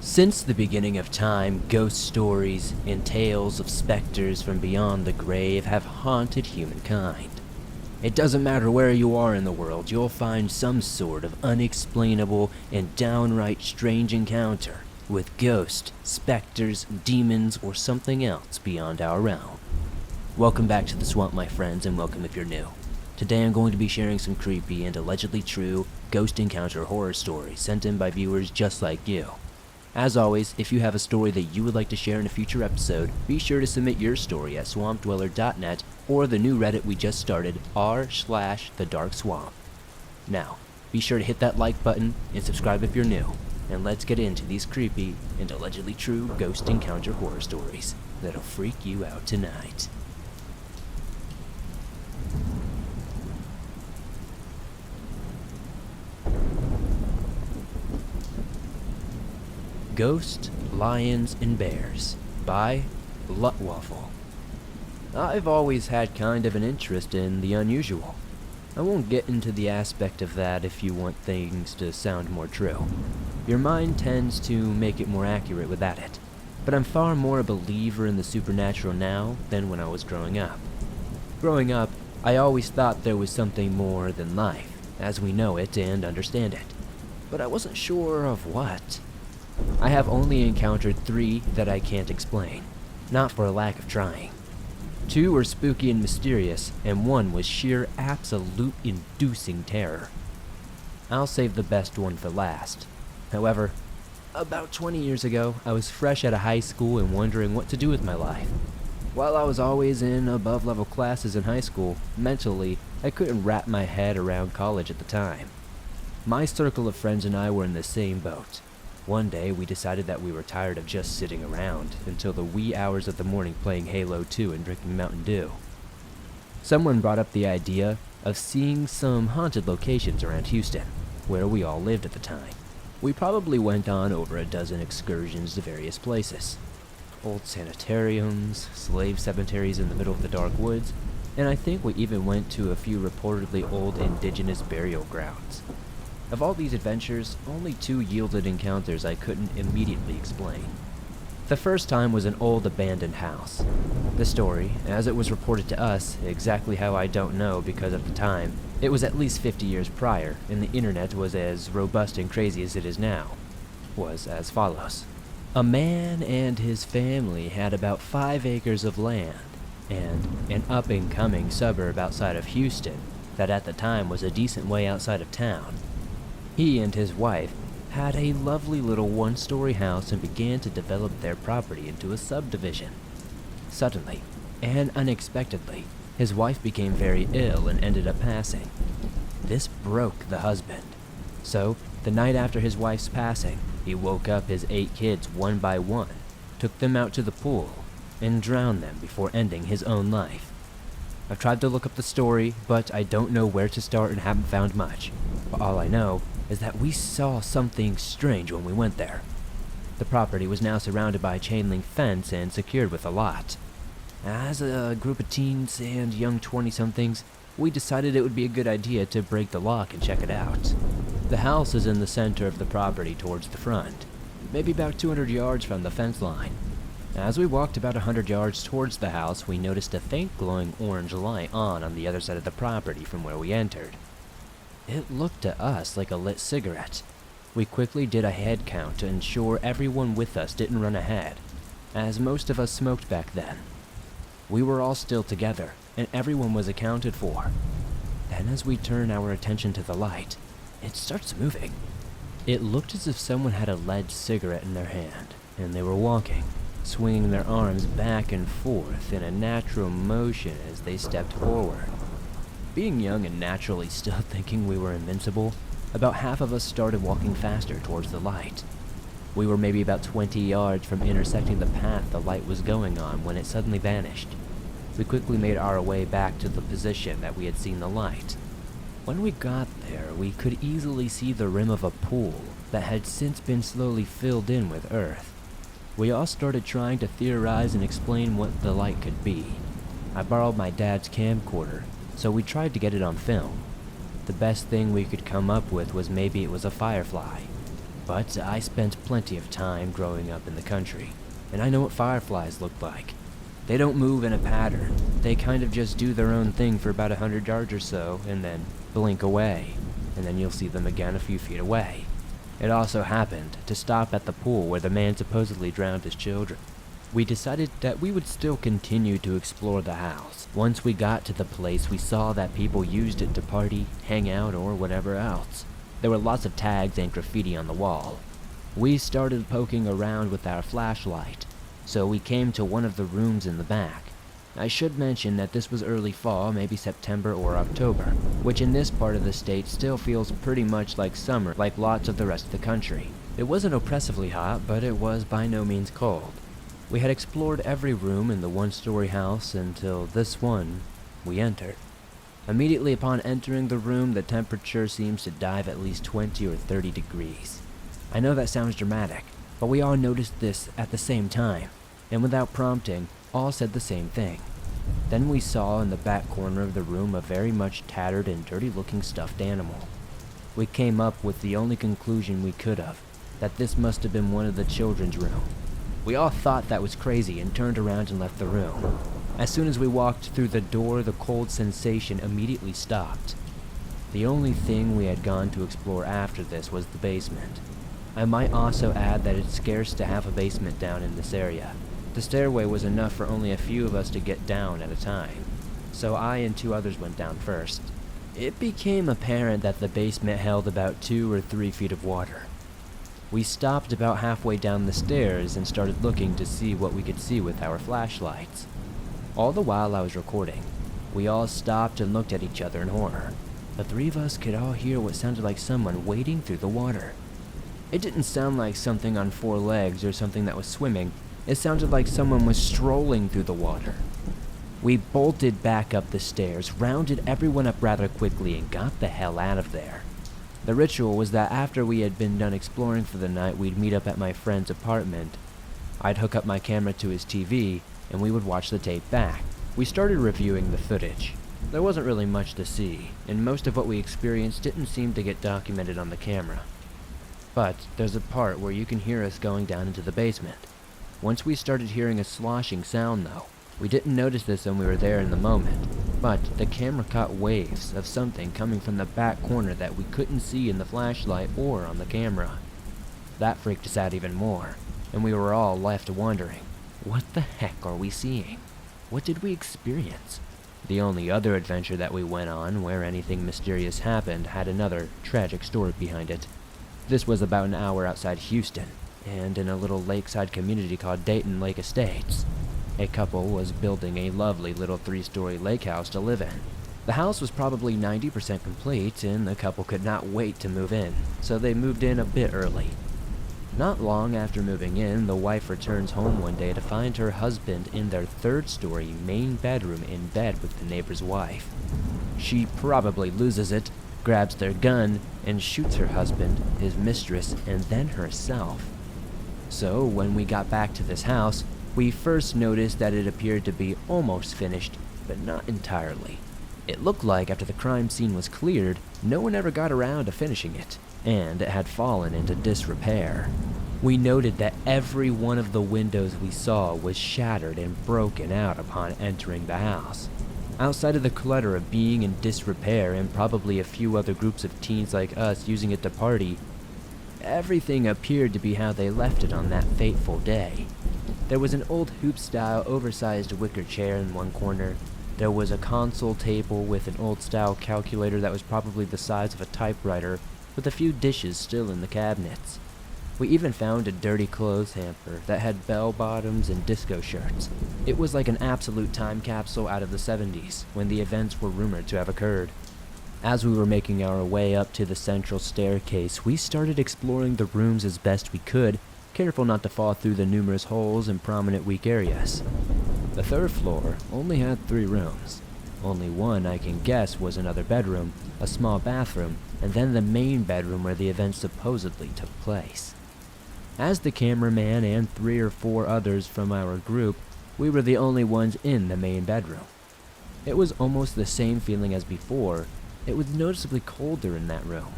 Since the beginning of time, ghost stories and tales of specters from beyond the grave have haunted humankind. It doesn't matter where you are in the world, you'll find some sort of unexplainable and downright strange encounter with ghosts, specters, demons, or something else beyond our realm. Welcome back to the swamp, my friends, and welcome if you're new. Today I'm going to be sharing some creepy and allegedly true ghost encounter horror stories sent in by viewers just like you. As always, if you have a story that you would like to share in a future episode, be sure to submit your story at swampdweller.net or the new Reddit we just started, r/thedarkswamp. Now, be sure to hit that like button and subscribe if you're new, and let's get into these creepy and allegedly true ghost encounter horror stories that'll freak you out tonight. Ghost, Lions, and Bears by Lutwaffle. I've always had kind of an interest in the unusual. I won't get into the aspect of that if you want things to sound more true. Your mind tends to make it more accurate without it, but I'm far more a believer in the supernatural now than when I was growing up. Growing up, I always thought there was something more than life, as we know it and understand it, but I wasn't sure of what. I have only encountered 3 that I can't explain, not for a lack of trying. 2 were spooky and mysterious, and 1 was sheer absolute inducing terror. I'll save the best one for last. However, about 20 years ago, I was fresh out of high school and wondering what to do with my life. While I was always in above-level classes in high school, mentally, I couldn't wrap my head around college at the time. My circle of friends and I were in the same boat. One day, we decided that we were tired of just sitting around until the wee hours of the morning playing Halo 2 and drinking Mountain Dew. Someone brought up the idea of seeing some haunted locations around Houston, where we all lived at the time. We probably went on over a dozen excursions to various places. Old sanitariums, slave cemeteries in the middle of the dark woods, and I think we even went to a few reportedly old indigenous burial grounds. Of all these adventures, only 2 yielded encounters I couldn't immediately explain. The first time was an old abandoned house. The story, as it was reported to us, exactly how I don't know because at the time, it was at least 50 years prior and the internet was as robust and crazy as it is now, was as follows. A man and his family had about 5 acres of land and an up-and-coming suburb outside of Houston that at the time was a decent way outside of town. He and his wife had a lovely little 1-story house and began to develop their property into a subdivision. Suddenly, and unexpectedly, his wife became very ill and ended up passing. This broke the husband. So, the night after his wife's passing, he woke up his 8 kids one by one, took them out to the pool, and drowned them before ending his own life. I've tried to look up the story, but I don't know where to start and haven't found much. But all I know is that we saw something strange when we went there. The property was now surrounded by a chain link fence and secured with a lot. As a group of teens and young 20-somethings, we decided it would be a good idea to break the lock and check it out. The house is in the center of the property towards the front, maybe about 200 yards from the fence line. As we walked about 100 yards towards the house, we noticed a faint glowing orange light on the other side of the property from where we entered. It looked to us like a lit cigarette. We quickly did a head count to ensure everyone with us didn't run ahead, as most of us smoked back then. We were all still together, and everyone was accounted for. Then as we turn our attention to the light, it starts moving. It looked as if someone had a lead cigarette in their hand, and they were walking, swinging their arms back and forth in a natural motion as they stepped forward. Being young and naturally still thinking we were invincible, about half of us started walking faster towards the light. We were maybe about 20 yards from intersecting the path the light was going on when it suddenly vanished. We quickly made our way back to the position that we had seen the light. When we got there, we could easily see the rim of a pool that had since been slowly filled in with earth. We all started trying to theorize and explain what the light could be. I borrowed my dad's camcorder, so we tried to get it on film. The best thing we could come up with was maybe it was a firefly. But I spent plenty of time growing up in the country, and I know what fireflies look like. They don't move in a pattern. They kind of just do their own thing for about 100 yards or so, and then blink away, and then you'll see them again a few feet away. It also happened to stop at the pool where the man supposedly drowned his children. We decided that we would still continue to explore the house. Once we got to the place, we saw that people used it to party, hang out, or whatever else. There were lots of tags and graffiti on the wall. We started poking around with our flashlight, so we came to one of the rooms in the back. I should mention that this was early fall, maybe September or October, which in this part of the state still feels pretty much like summer, like lots of the rest of the country. It wasn't oppressively hot, but it was by no means cold. We had explored every room in the one-story house until this one we entered. Immediately upon entering the room, the temperature seems to dive at least 20 or 30 degrees. I know that sounds dramatic, but we all noticed this at the same time, and without prompting, all said the same thing. Then we saw in the back corner of the room a very much tattered and dirty-looking stuffed animal. We came up with the only conclusion we could have, that this must have been one of the children's room. We all thought that was crazy and turned around and left the room. As soon as we walked through the door, the cold sensation immediately stopped. The only thing we had gone to explore after this was the basement. I might also add that it's scarce to have a basement down in this area. The stairway was enough for only a few of us to get down at a time, so I and 2 others went down first. It became apparent that the basement held about 2 or 3 feet of water. We stopped about halfway down the stairs and started looking to see what we could see with our flashlights. All the while I was recording, we all stopped and looked at each other in horror. The 3 of us could all hear what sounded like someone wading through the water. It didn't sound like something on 4 legs or something that was swimming. It sounded like someone was strolling through the water. We bolted back up the stairs, rounded everyone up rather quickly, and got the hell out of there. The ritual was that after we had been done exploring for the night, we'd meet up at my friend's apartment. I'd hook up my camera to his TV, and we would watch the tape back. We started reviewing the footage. There wasn't really much to see, and most of what we experienced didn't seem to get documented on the camera. But there's a part where you can hear us going down into the basement. Once we started hearing a sloshing sound though. We didn't notice this when we were there in the moment, but the camera caught waves of something coming from the back corner that we couldn't see in the flashlight or on the camera. That freaked us out even more, and we were all left wondering, what the heck are we seeing? What did we experience? The only other adventure that we went on where anything mysterious happened had another tragic story behind it. This was about an hour outside Houston, and in a little lakeside community called Dayton Lake Estates. A couple was building a lovely little 3-story lake house to live in. The house was probably 90% complete, and the couple could not wait to move in, so they moved in a bit early. Not long after moving in, the wife returns home one day to find her husband in their 3rd-story main bedroom in bed with the neighbor's wife. She probably loses it, grabs their gun, and shoots her husband, his mistress, and then herself. So when we got back to this house, we first noticed that it appeared to be almost finished, but not entirely. It looked like after the crime scene was cleared, no one ever got around to finishing it, and it had fallen into disrepair. We noted that every one of the windows we saw was shattered and broken out upon entering the house. Outside of the clutter of being in disrepair and probably a few other groups of teens like us using it to party, everything appeared to be how they left it on that fateful day. There was an old hoop-style oversized wicker chair in one corner. There was a console table with an old-style calculator that was probably the size of a typewriter, with a few dishes still in the cabinets. We even found a dirty clothes hamper that had bell-bottoms and disco shirts. It was like an absolute time capsule out of the 70s, when the events were rumored to have occurred. As we were making our way up to the central staircase, we started exploring the rooms as best we could, careful not to fall through the numerous holes and prominent weak areas. The 3rd floor only had 3 rooms. Only one I can guess was another bedroom, a small bathroom, and then the main bedroom where the event supposedly took place. As the cameraman and 3 or 4 others from our group, we were the only ones in the main bedroom. It was almost the same feeling as before. It was noticeably colder in that room.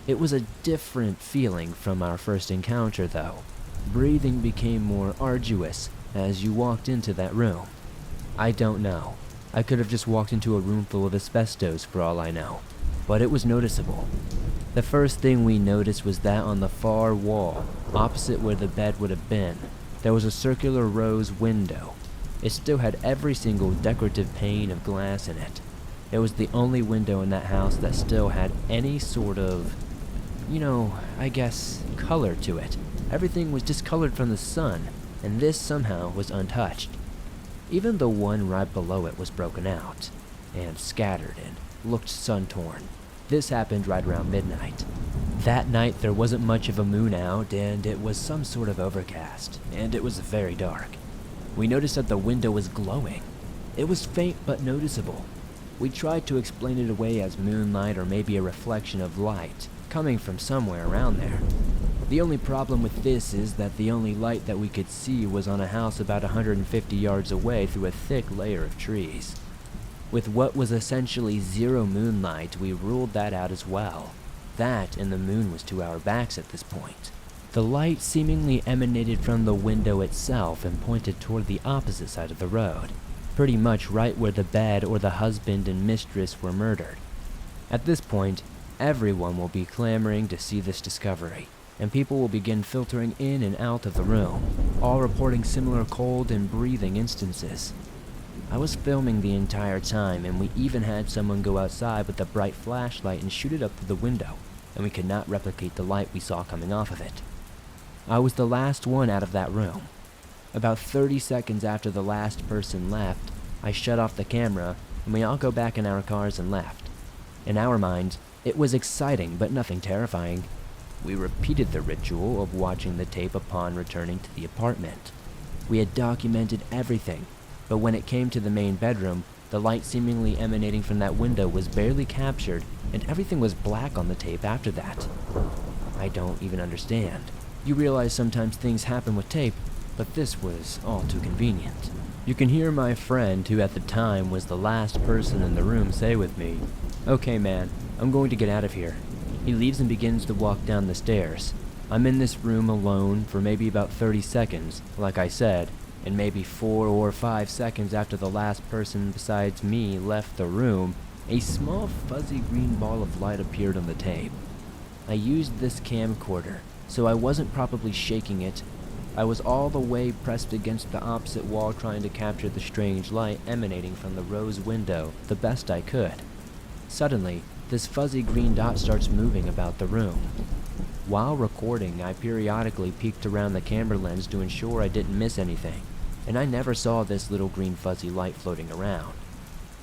It was a different feeling from our first encounter, though. Breathing became more arduous as you walked into that room. I don't know. I could have just walked into a room full of asbestos for all I know, but it was noticeable. The first thing we noticed was that on the far wall, opposite where the bed would have been, there was a circular rose window. It still had every single decorative pane of glass in it. It was the only window in that house that still had any sort of, I guess, color to it. Everything was discolored from the sun, and this somehow was untouched. Even the one right below it was broken out, and scattered, and looked sun-torn. This happened right around midnight. That night there wasn't much of a moon out, and it was some sort of overcast, and it was very dark. We noticed that the window was glowing. It was faint but noticeable. We tried to explain it away as moonlight or maybe a reflection of light coming from somewhere around there. The only problem with this is that the only light that we could see was on a house about 150 yards away through a thick layer of trees. With what was essentially zero moonlight, we ruled that out as well. That and the moon was to our backs at this point. The light seemingly emanated from the window itself and pointed toward the opposite side of the road, pretty much right where the bed or the husband and mistress were murdered. At this point, everyone will be clamoring to see this discovery, and people will begin filtering in and out of the room, all reporting similar cold and breathing instances. I was filming the entire time, and we even had someone go outside with a bright flashlight and shoot it up through the window, and we could not replicate the light we saw coming off of it. I was the last one out of that room. About 30 seconds after the last person left, I shut off the camera, and we all go back in our cars and left. In our minds, it was exciting but nothing terrifying. We repeated the ritual of watching the tape upon returning to the apartment. We had documented everything, but when it came to the main bedroom, the light seemingly emanating from that window was barely captured, and everything was black on the tape after that. I don't even understand. You realize sometimes things happen with tape, but this was all too convenient. You can hear my friend, who at the time was the last person in the room, say with me, "Okay man, I'm going to get out of here." He leaves and begins to walk down the stairs. I'm in this room alone for maybe about 30 seconds, like I said, and maybe 4 or 5 seconds after the last person besides me left the room, a small fuzzy green ball of light appeared on the tape. I used this camcorder, so I wasn't probably shaking it. I was all the way pressed against the opposite wall trying to capture the strange light emanating from the rose window the best I could. Suddenly, this fuzzy green dot starts moving about the room. While recording, I periodically peeked around the camera lens to ensure I didn't miss anything, and I never saw this little green fuzzy light floating around.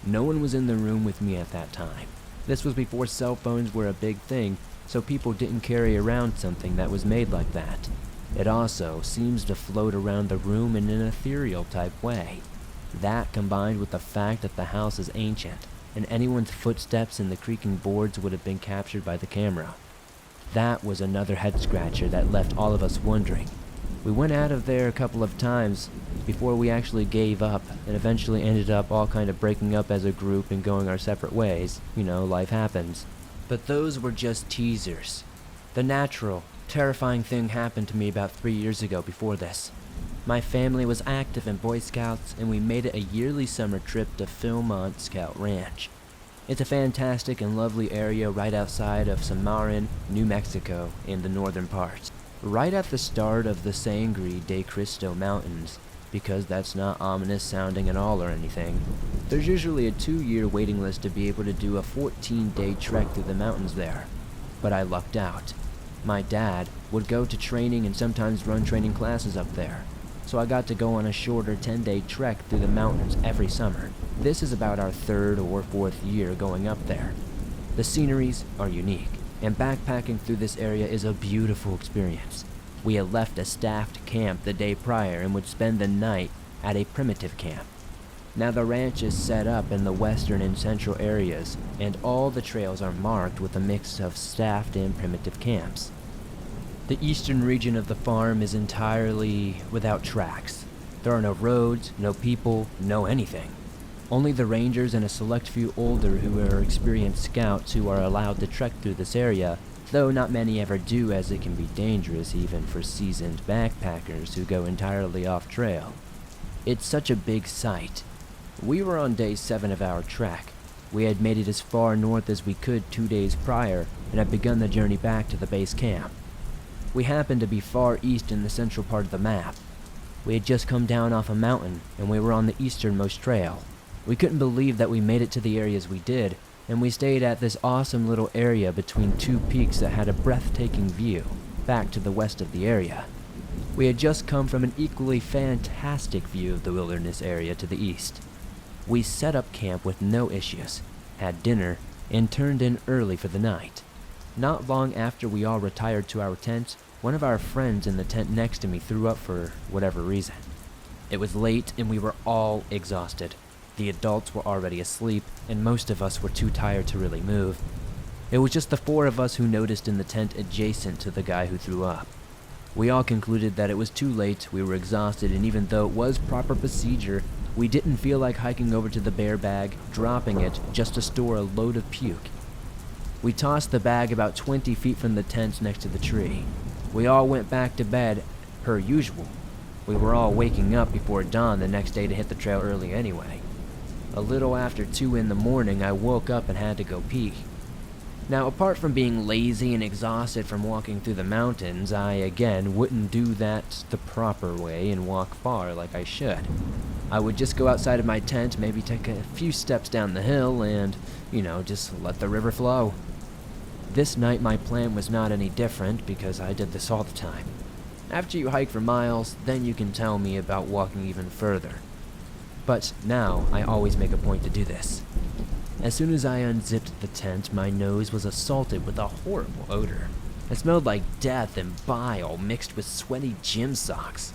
No one was in the room with me at that time. This was before cell phones were a big thing, so people didn't carry around something that was made like that. It also seems to float around the room in an ethereal type way. That combined with the fact that the house is ancient, and anyone's footsteps in the creaking boards would have been captured by the camera. That was another head scratcher that left all of us wondering. We went out of there a couple of times before we actually gave up, and eventually ended up all kind of breaking up as a group and going our separate ways. Life happens. But those were just teasers. The natural, terrifying thing happened to me about 3 years ago before this. My family was active in Boy Scouts, and we made it a yearly summer trip to Philmont Scout Ranch. It's a fantastic and lovely area right outside of Cimarron, New Mexico, in the northern part. Right at the start of the Sangre de Cristo Mountains, because that's not ominous sounding at all or anything. There's usually a 2-year waiting list to be able to do a 14-day trek through the mountains there. But I lucked out. My dad would go to training and sometimes run training classes up there, so I got to go on a shorter 10-day trek through the mountains every summer. This is about our 3rd or 4th year going up there. The sceneries are unique, and backpacking through this area is a beautiful experience. We had left a staffed camp the day prior and would spend the night at a primitive camp. Now the ranch is set up in the western and central areas, and all the trails are marked with a mix of staffed and primitive camps. The eastern region of the farm is entirely without tracks. There are no roads, no people, no anything. Only the rangers and a select few older who are experienced scouts who are allowed to trek through this area though not many ever do, as it can be dangerous even for seasoned backpackers who go entirely off trail. It's such a big sight. We were on day 7 of our trek. We had made it as far north as we could 2 days prior and had begun the journey back to the base camp. We happened to be far east in the central part of the map. We had just come down off a mountain and we were on the easternmost trail. We couldn't believe that we made it to the areas we did, and we stayed at this awesome little area between 2 peaks that had a breathtaking view back to the west of the area. We had just come from an equally fantastic view of the wilderness area to the east. We set up camp with no issues, had dinner, and turned in early for the night. Not long after we all retired to our tents, one of our friends in the tent next to me threw up for whatever reason. It was late and we were all exhausted. The adults were already asleep, and most of us were too tired to really move. It was just the 4 of us who noticed in the tent adjacent to the guy who threw up. We all concluded that it was too late, we were exhausted, and even though it was proper procedure, we didn't feel like hiking over to the bear bag, dropping it, just to store a load of puke. We tossed the bag about 20 feet from the tent next to the tree. We all went back to bed, per usual. We were all waking up before dawn the next day to hit the trail early anyway. A little after 2 in the morning, I woke up and had to go pee. Now, apart from being lazy and exhausted from walking through the mountains, I, again, wouldn't do that the proper way and walk far like I should. I would just go outside of my tent, maybe take a few steps down the hill and, just let the river flow. This night, my plan was not any different because I did this all the time. After you hike for miles, then you can tell me about walking even further. But now, I always make a point to do this. As soon as I unzipped the tent, my nose was assaulted with a horrible odor. It smelled like death and bile mixed with sweaty gym socks.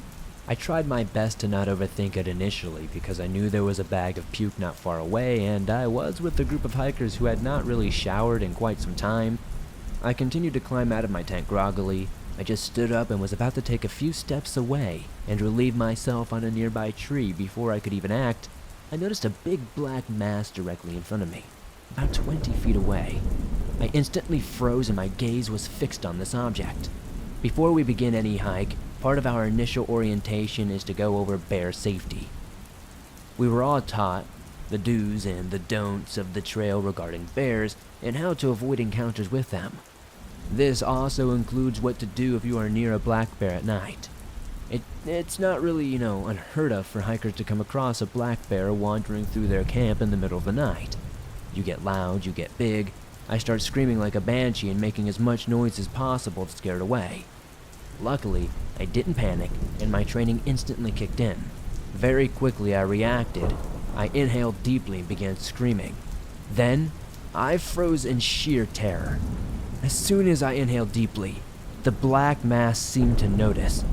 I tried my best to not overthink it initially because I knew there was a bag of puke not far away, and I was with a group of hikers who had not really showered in quite some time. I continued to climb out of my tent groggily. I just stood up and was about to take a few steps away and relieve myself on a nearby tree before I could even act. I noticed a big black mass directly in front of me, about 20 feet away. I instantly froze and my gaze was fixed on this object. Before we begin any hike, part of our initial orientation is to go over bear safety. We were all taught the do's and the don'ts of the trail regarding bears and how to avoid encounters with them. This also includes what to do if you are near a black bear at night. It's not really, unheard of for hikers to come across a black bear wandering through their camp in the middle of the night. You get loud, you get big. I start screaming like a banshee and making as much noise as possible to scare it away. Luckily, I didn't panic, and my training instantly kicked in. Very quickly, I reacted. I inhaled deeply and began screaming. Then, I froze in sheer terror. As soon as I inhaled deeply, the black mass seemed to notice,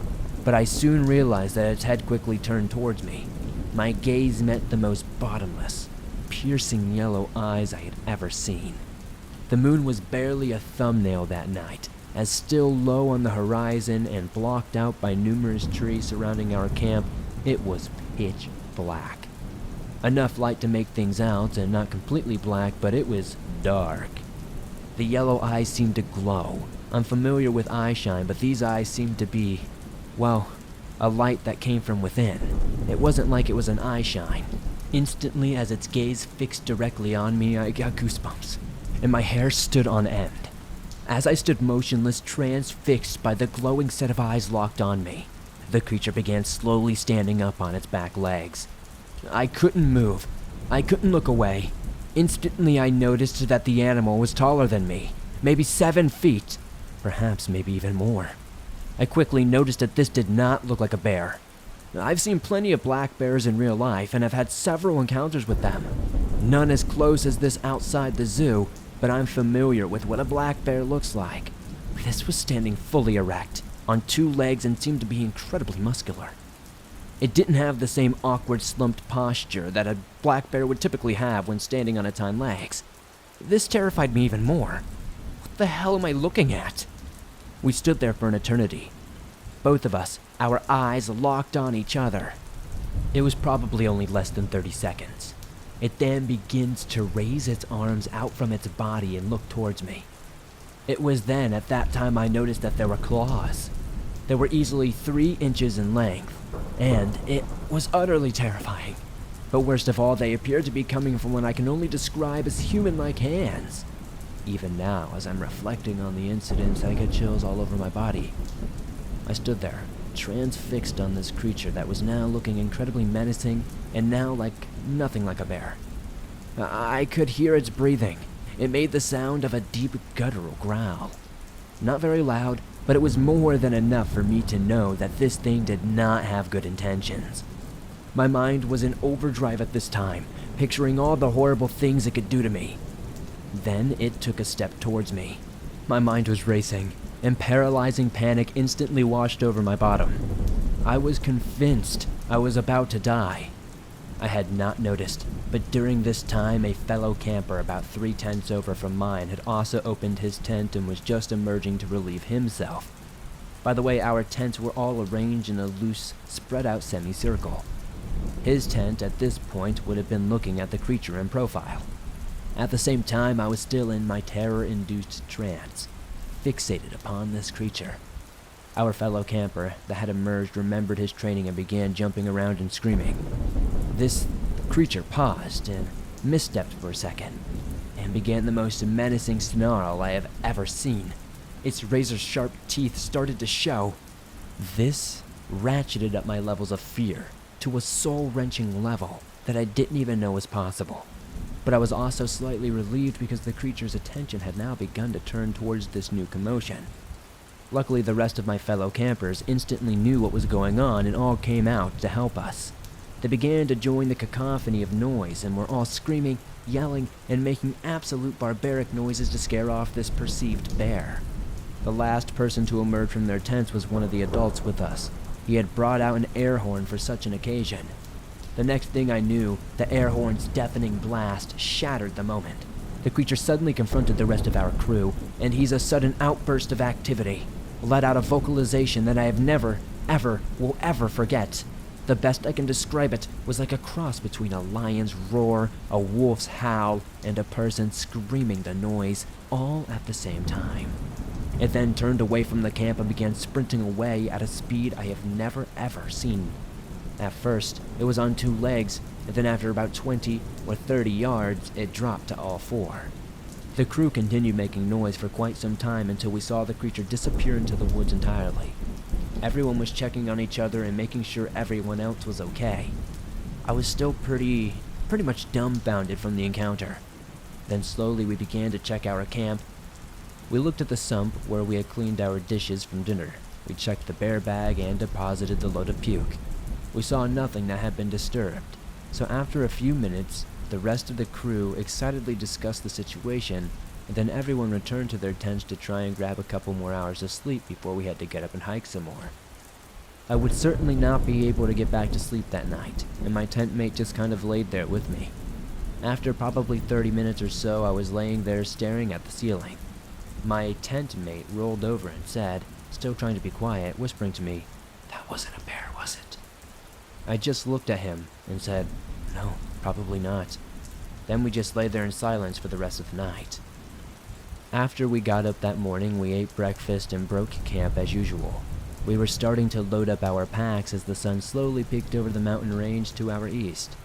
but I soon realized that its head quickly turned towards me. My gaze met the most bottomless, piercing yellow eyes I had ever seen. The moon was barely a thumbnail that night, as still low on the horizon and blocked out by numerous trees surrounding our camp, it was pitch black. Enough light to make things out, and not completely black, but it was dark. The yellow eyes seemed to glow. I'm familiar with eye shine, but these eyes seemed to be, a light that came from within. It wasn't like it was an eye shine. Instantly, as its gaze fixed directly on me, I got goosebumps, and my hair stood on end. As I stood motionless, transfixed by the glowing set of eyes locked on me, the creature began slowly standing up on its back legs. I couldn't move. I couldn't look away. Instantly, I noticed that the animal was taller than me, maybe 7 feet, perhaps maybe even more. I quickly noticed that this did not look like a bear. I've seen plenty of black bears in real life and have had several encounters with them. None as close as this outside the zoo, but I'm familiar with what a black bear looks like. This was standing fully erect, on 2 legs, and seemed to be incredibly muscular. It didn't have the same awkward slumped posture that a black bear would typically have when standing on its hind legs. This terrified me even more. What the hell am I looking at? We stood there for an eternity. Both of us, our eyes locked on each other. It was probably only less than 30 seconds. It then begins to raise its arms out from its body and look towards me. It was then at that time I noticed that there were claws. They were easily 3 inches in length, and it was utterly terrifying. But worst of all, they appeared to be coming from what I can only describe as human-like hands. Even now, as I'm reflecting on the incident, I get chills all over my body. I stood there, transfixed on this creature that was now looking incredibly menacing, and now like nothing like a bear. I could hear its breathing. It made the sound of a deep guttural growl. Not very loud, but it was more than enough for me to know that this thing did not have good intentions. My mind was in overdrive at this time, picturing all the horrible things it could do to me. Then it took a step towards me. My mind was racing, and paralyzing panic instantly washed over my bottom. I was convinced I was about to die. I had not noticed, but during this time a fellow camper about 3 tents over from mine had also opened his tent and was just emerging to relieve himself. By the way, our tents were all arranged in a loose, spread-out semicircle. His tent at this point would have been looking at the creature in profile. At the same time, I was still in my terror-induced trance, fixated upon this creature. Our fellow camper that had emerged remembered his training and began jumping around and screaming. This creature paused and misstepped for a second, and began the most menacing snarl I have ever seen. Its razor-sharp teeth started to show. This ratcheted up my levels of fear to a soul-wrenching level that I didn't even know was possible. But I was also slightly relieved because the creature's attention had now begun to turn towards this new commotion. Luckily, the rest of my fellow campers instantly knew what was going on and all came out to help us. They began to join the cacophony of noise and were all screaming, yelling, and making absolute barbaric noises to scare off this perceived bear. The last person to emerge from their tents was one of the adults with us. He had brought out an air horn for such an occasion. The next thing I knew, the air horn's deafening blast shattered the moment. The creature suddenly confronted the rest of our crew, and he's a sudden outburst of activity let out a vocalization that I have never, ever, will ever forget. The best I can describe it was like a cross between a lion's roar, a wolf's howl, and a person screaming the noise, all at the same time. It then turned away from the camp and began sprinting away at a speed I have never ever seen. At first, it was on 2 legs, and then after about 20 or 30 yards, it dropped to all 4. The crew continued making noise for quite some time until we saw the creature disappear into the woods entirely. Everyone was checking on each other and making sure everyone else was okay. I was still pretty much dumbfounded from the encounter. Then slowly we began to check our camp. We looked at the sump where we had cleaned our dishes from dinner. We checked the bear bag and deposited the load of puke. We saw nothing that had been disturbed, so after a few minutes, the rest of the crew excitedly discussed the situation, and then everyone returned to their tents to try and grab a couple more hours of sleep before we had to get up and hike some more. I would certainly not be able to get back to sleep that night, and my tent mate just kind of laid there with me. After probably 30 minutes or so, I was laying there staring at the ceiling. My tent mate rolled over and said, still trying to be quiet, whispering to me, "That wasn't a bear, was it?" I just looked at him and said, "No, probably not." Then we just lay there in silence for the rest of the night. After we got up that morning, we ate breakfast and broke camp as usual. We were starting to load up our packs as the sun slowly peeked over the mountain range to our east.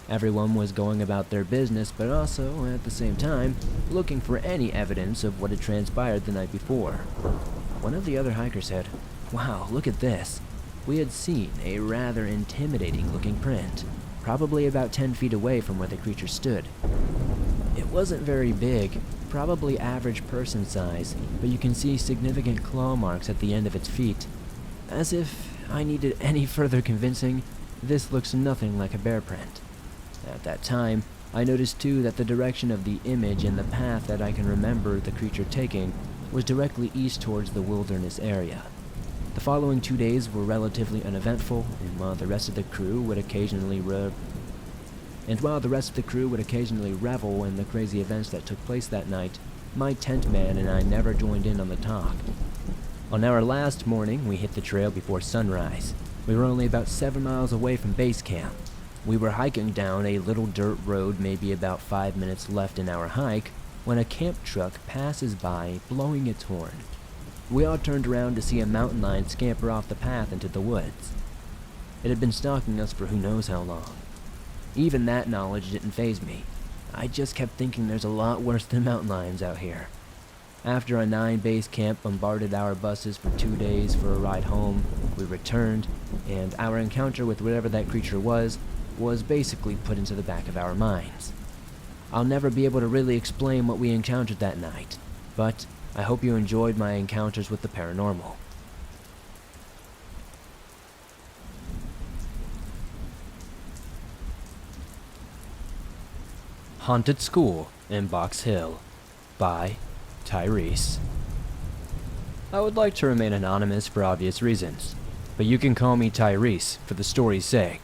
Everyone was going about their business, but also, at the same time, looking for any evidence of what had transpired the night before. One of the other hikers said, "Wow, look at this." We had seen a rather intimidating-looking print, probably about 10 feet away from where the creature stood. It wasn't very big, probably average person size, but you can see significant claw marks at the end of its feet. As if I needed any further convincing, this looks nothing like a bear print. At that time, I noticed too that the direction of the image and the path that I can remember the creature taking was directly east towards the wilderness area. The following 2 days were relatively uneventful, and while the rest of the crew would occasionally revel in the crazy events that took place that night, my tent man and I never joined in on the talk. On our last morning, we hit the trail before sunrise. We were only about 7 miles away from base camp. We were hiking down a little dirt road, maybe about 5 minutes left in our hike, when a camp truck passes by, blowing its horn. We all turned around to see a mountain lion scamper off the path into the woods. It had been stalking us for who knows how long. Even that knowledge didn't faze me. I just kept thinking there's a lot worse than mountain lions out here. After a 9-base camp bombarded our buses for 2 days for a ride home, we returned, and our encounter with whatever that creature was basically put into the back of our minds. I'll never be able to really explain what we encountered that night, but I hope you enjoyed my encounters with the paranormal. Haunted School in Box Hill by Tyreece. I would like to remain anonymous for obvious reasons, but you can call me Tyreece for the story's sake.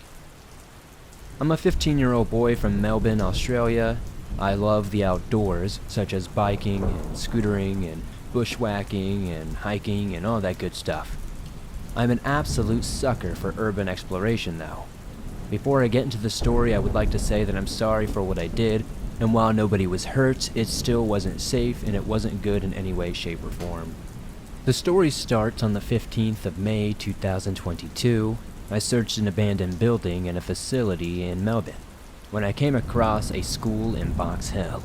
I'm a 15-year-old boy from Melbourne, Australia. I love the outdoors, such as biking and scootering and bushwhacking and hiking and all that good stuff. I'm an absolute sucker for urban exploration, though. Before I get into the story, I would like to say that I'm sorry for what I did, and while nobody was hurt, it still wasn't safe and it wasn't good in any way, shape, or form. The story starts on the 15th of May 2022. I searched an abandoned building in a facility in Melbourne when I came across a school in Box Hill.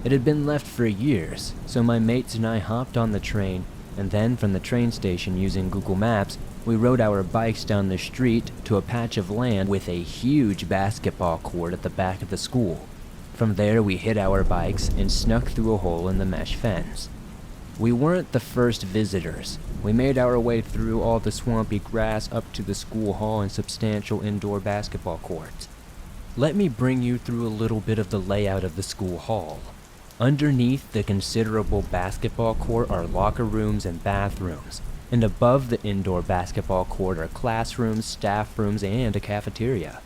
It had been left for years, so my mates and I hopped on the train, and then from the train station using Google Maps, we rode our bikes down the street to a patch of land with a huge basketball court at the back of the school. From there, we hid our bikes and snuck through a hole in the mesh fence. We weren't the first visitors. We made our way through all the swampy grass up to the school hall and substantial indoor basketball court. Let me bring you through a little bit of the layout of the school hall. Underneath the considerable basketball court are locker rooms and bathrooms, and above the indoor basketball court are classrooms, staff rooms, and a cafeteria.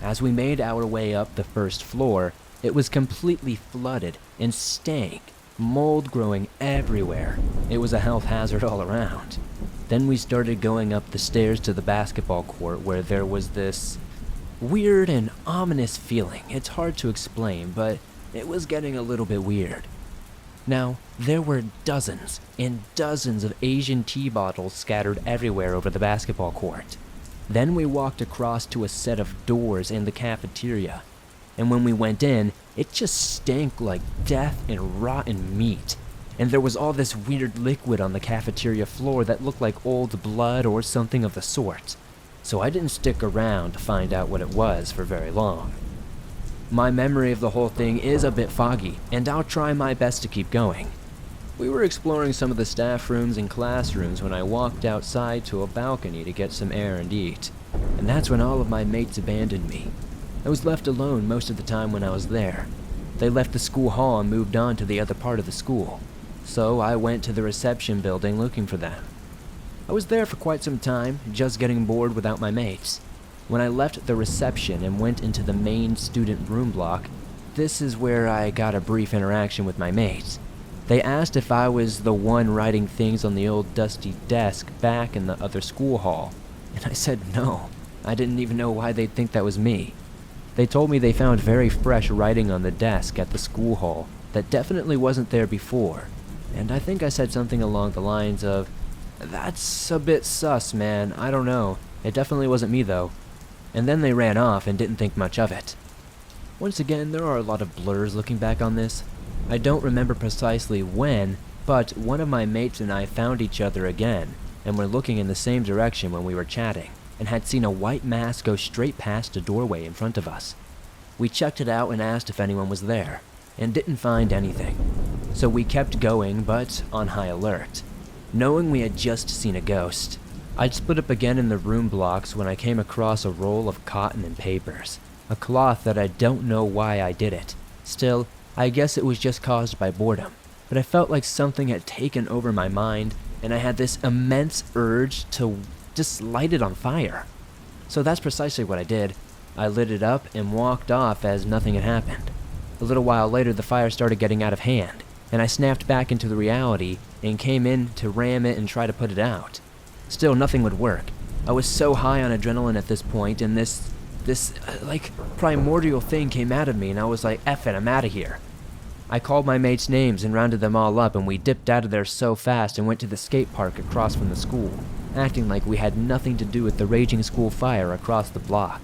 As we made our way up the first floor, it was completely flooded and stank, mold growing everywhere. It was a health hazard all around. Then we started going up the stairs to the basketball court where there was this weird and ominous feeling. It's hard to explain, but it was getting a little bit weird. Now, there were dozens and dozens of Asian tea bottles scattered everywhere over the basketball court. Then we walked across to a set of doors in the cafeteria, and when we went in, it just stank like death and rotten meat. And there was all this weird liquid on the cafeteria floor that looked like old blood or something of the sort. So I didn't stick around to find out what it was for very long. My memory of the whole thing is a bit foggy, and I'll try my best to keep going. We were exploring some of the staff rooms and classrooms when I walked outside to a balcony to get some air and eat. And that's when all of my mates abandoned me. I was left alone most of the time when I was there. They left the school hall and moved on to the other part of the school. So I went to the reception building looking for them. I was there for quite some time, just getting bored without my mates. When I left the reception and went into the main student room block, this is where I got a brief interaction with my mates. They asked if I was the one writing things on the old dusty desk back in the other school hall, and I said no. I didn't even know why they'd think that was me. They told me they found very fresh writing on the desk at the school hall that definitely wasn't there before, and I think I said something along the lines of, "That's a bit sus, man, I don't know. It definitely wasn't me though." And then they ran off and didn't think much of it. Once again, there are a lot of blurs looking back on this. I don't remember precisely when, but one of my mates and I found each other again, and were looking in the same direction when we were chatting, and had seen a white mass go straight past a doorway in front of us. We checked it out and asked if anyone was there, and didn't find anything. So we kept going, but on high alert, knowing we had just seen a ghost. I'd split up again in the room blocks when I came across a roll of cotton and papers, a cloth that I don't know why I did it. Still, I guess it was just caused by boredom, but I felt like something had taken over my mind, and I had this immense urge to just light it on fire. So that's precisely what I did. I lit it up and walked off as nothing had happened. A little while later, the fire started getting out of hand, and I snapped back into the reality and came in to ram it and try to put it out. Still, nothing would work. I was so high on adrenaline at this point, and this primordial thing came out of me, and I was like, F it, I'm out of here. I called my mates' names and rounded them all up, and we dipped out of there so fast and went to the skate park across from the school, acting like we had nothing to do with the raging school fire across the block.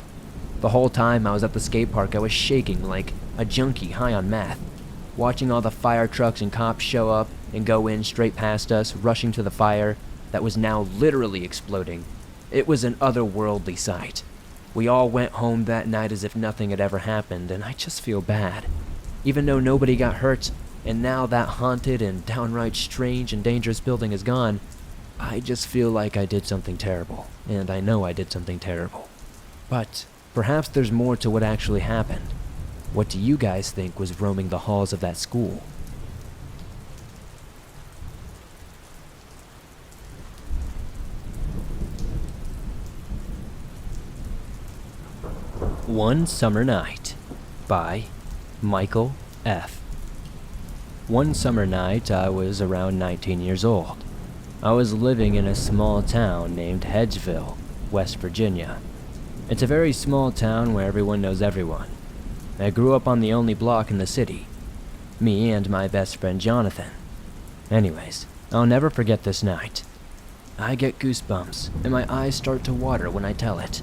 The whole time I was at the skate park, I was shaking like a junkie high on meth, watching all the fire trucks and cops show up and go in straight past us, rushing to the fire that was now literally exploding. It was an otherworldly sight. We all went home that night as if nothing had ever happened, and I just feel bad. Even though nobody got hurt, and now that haunted and downright strange and dangerous building is gone, I just feel like I did something terrible, and I know I did something terrible. But perhaps there's more to what actually happened. What do you guys think was roaming the halls of that school? One Summer Night by Michael F. One summer night, I was around 19 years old. I was living in a small town named Hedgeville, West Virginia. It's a very small town where everyone knows everyone. I grew up on the only block in the city. Me and my best friend Jonathan. Anyways, I'll never forget this night. I get goosebumps, and my eyes start to water when I tell it.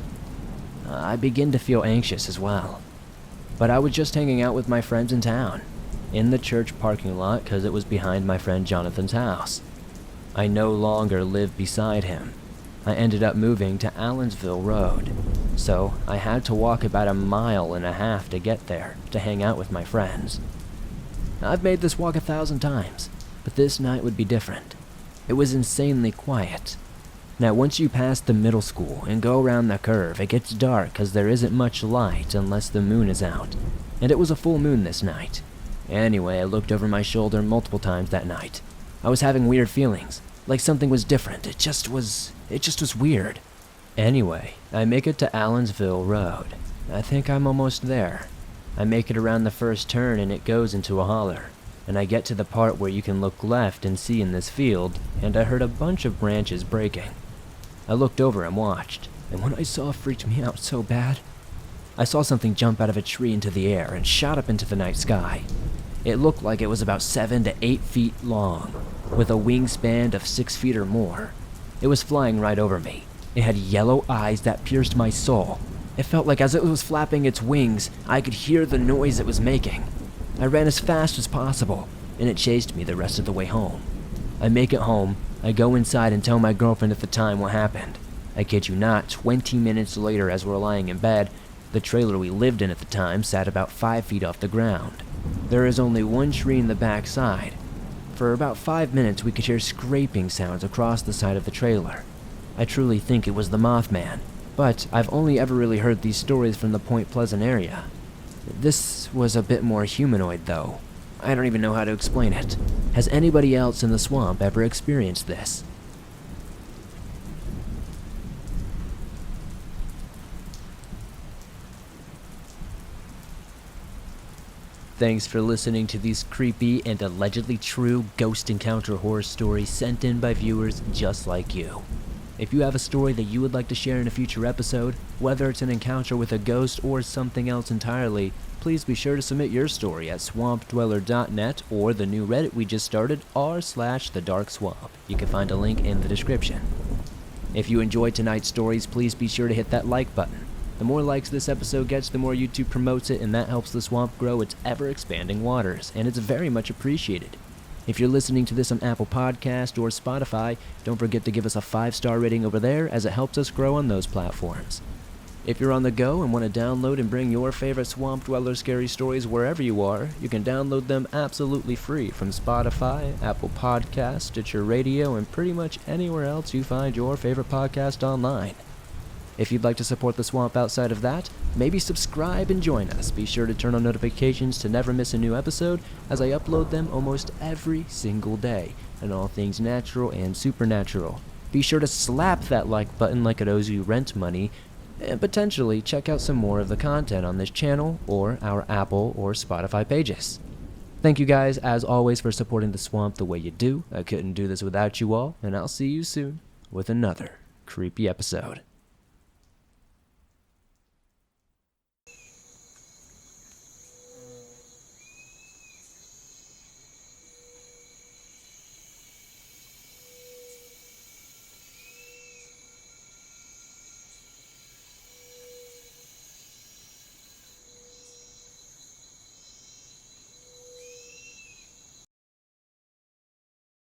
I begin to feel anxious as well. But I was just hanging out with my friends in town, in the church parking lot because it was behind my friend Jonathan's house. I no longer lived beside him. I ended up moving to Allensville Road, so I had to walk about 1.5 miles to get there to hang out with my friends. I've made this walk 1,000 times, but this night would be different. It was insanely quiet. Now once you pass the middle school and go around the curve, it gets dark because there isn't much light unless the moon is out, and it was a full moon this night. Anyway, I looked over my shoulder multiple times that night. I was having weird feelings, like something was different. It just was weird. Anyway, I make it to Allensville Road. I think I'm almost there. I make it around the first turn and it goes into a holler, and I get to the part where you can look left and see in this field, and I heard a bunch of branches breaking. I looked over and watched, and what I saw freaked me out so bad. I saw something jump out of a tree into the air and shot up into the night sky. It looked like it was about 7 to 8 feet long, with a wingspan of 6 feet or more. It was flying right over me. It had yellow eyes that pierced my soul. It felt like as it was flapping its wings, I could hear the noise it was making. I ran as fast as possible, and it chased me the rest of the way home. I make it home, I go inside and tell my girlfriend at the time what happened. I kid you not, 20 minutes later as we're lying in bed, the trailer we lived in at the time sat about 5 feet off the ground. There is only one tree in the back side. For about 5 minutes we could hear scraping sounds across the side of the trailer. I truly think it was the Mothman, but I've only ever really heard these stories from the Point Pleasant area. This was a bit more humanoid though. I don't even know how to explain it. Has anybody else in the swamp ever experienced this? Thanks for listening to these creepy and allegedly true ghost encounter horror stories sent in by viewers just like you. If you have a story that you would like to share in a future episode, whether it's an encounter with a ghost or something else entirely, please be sure to submit your story at swampdweller.net or the new Reddit we just started, r/thedarkswamp. You can find a link in the description. If you enjoyed tonight's stories, please be sure to hit that like button. The more likes this episode gets, the more YouTube promotes it, and that helps the swamp grow its ever-expanding waters, and it's very much appreciated. If you're listening to this on Apple Podcast or Spotify, don't forget to give us a 5-star rating over there, as it helps us grow on those platforms. If you're on the go and want to download and bring your favorite Swamp Dweller scary stories wherever you are, you can download them absolutely free from Spotify, Apple Podcasts, Stitcher Radio, and pretty much anywhere else you find your favorite podcast online. If you'd like to support the swamp outside of that, maybe subscribe and join us. Be sure to turn on notifications to never miss a new episode, as I upload them almost every single day, and all things natural and supernatural. Be sure to slap that like button like it owes you rent money, and potentially check out some more of the content on this channel or our Apple or Spotify pages. Thank you guys, as always, for supporting the swamp the way you do. I couldn't do this without you all, and I'll see you soon with another creepy episode.